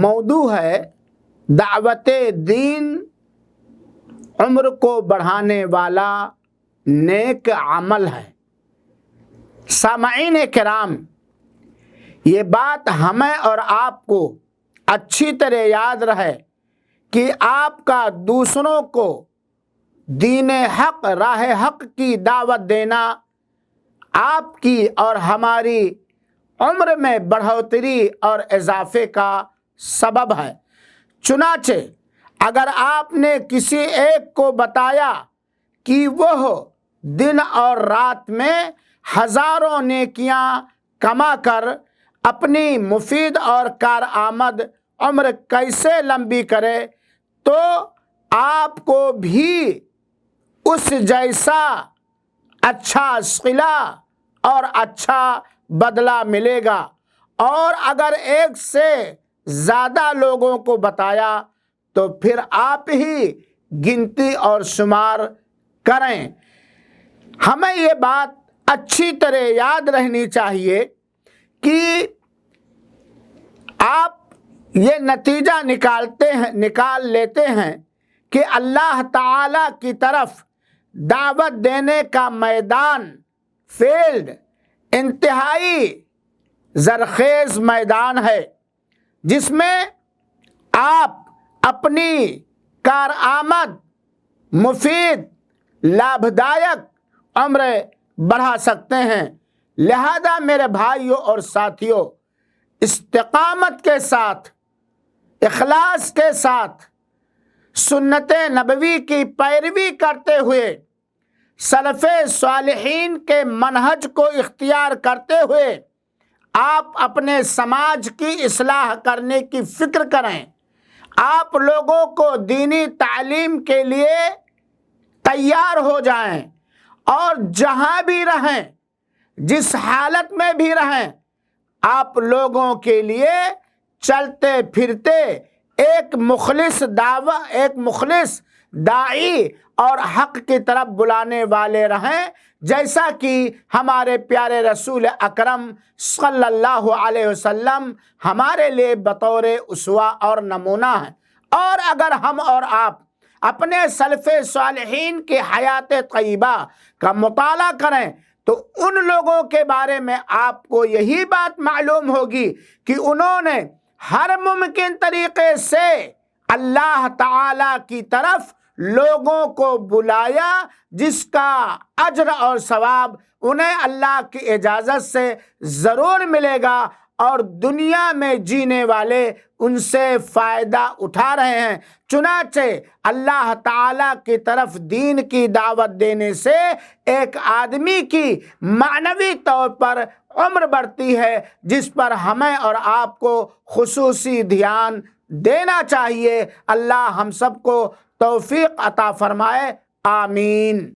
موضوع ہے دعوت دین عمر کو بڑھانے والا نیک عمل ہے۔ سامعین کرام، یہ بات ہمیں اور آپ کو اچھی طرح یاد رہے کہ آپ کا دوسروں کو دین حق، راہ حق کی دعوت دینا آپ کی اور ہماری عمر میں بڑھوتری اور اضافے کا سبب ہے۔ چنانچہ اگر آپ نے کسی ایک کو بتایا کہ وہ دن اور رات میں ہزاروں نیکیاں کما کر اپنی مفید اور کارآمد عمر کیسے لمبی کرے، تو آپ کو بھی اس جیسا اچھا صلہ اور اچھا بدلہ ملے گا، اور اگر ایک سے زیادہ لوگوں کو بتایا تو پھر آپ ہی گنتی اور شمار کریں۔ ہمیں یہ بات اچھی طرح یاد رہنی چاہیے کہ آپ یہ نتیجہ نکال لیتے ہیں کہ اللہ تعالی کی طرف دعوت دینے کا میدان، فیلڈ، انتہائی زرخیز میدان ہے، جس میں آپ اپنی کارآمد، مفید، لابھدائک عمر بڑھا سکتے ہیں۔ لہذا میرے بھائیوں اور ساتھیوں، استقامت کے ساتھ، اخلاص کے ساتھ، سنت نبوی کی پیروی کرتے ہوئے، سلف صالحین کے منہج کو اختیار کرتے ہوئے آپ اپنے سماج کی اصلاح کرنے کی فکر کریں۔ آپ لوگوں کو دینی تعلیم کے لیے تیار ہو جائیں، اور جہاں بھی رہیں، جس حالت میں بھی رہیں، آپ لوگوں کے لیے چلتے پھرتے ایک مخلص داعی اور حق کی طرف بلانے والے رہیں، جیسا کہ ہمارے پیارے رسول اکرم صلی اللہ علیہ وسلم ہمارے لیے بطور اسوہ اور نمونہ ہیں۔ اور اگر ہم اور آپ اپنے سلف صالحین کی حیات طیبہ کا مطالعہ کریں تو ان لوگوں کے بارے میں آپ کو یہی بات معلوم ہوگی کہ انہوں نے ہر ممکن طریقے سے اللہ تعالی کی طرف لوگوں کو بلایا، جس کا اجر اور ثواب انہیں اللہ کی اجازت سے ضرور ملے گا، اور دنیا میں جینے والے ان سے فائدہ اٹھا رہے ہیں۔ چنانچہ اللہ تعالیٰ کی طرف دین کی دعوت دینے سے ایک آدمی کی معنوی طور پر عمر بڑھتی ہے، جس پر ہمیں اور آپ کو خصوصی دھیان دینا چاہیے۔ اللہ ہم سب کو توفیق عطا فرمائے، آمین۔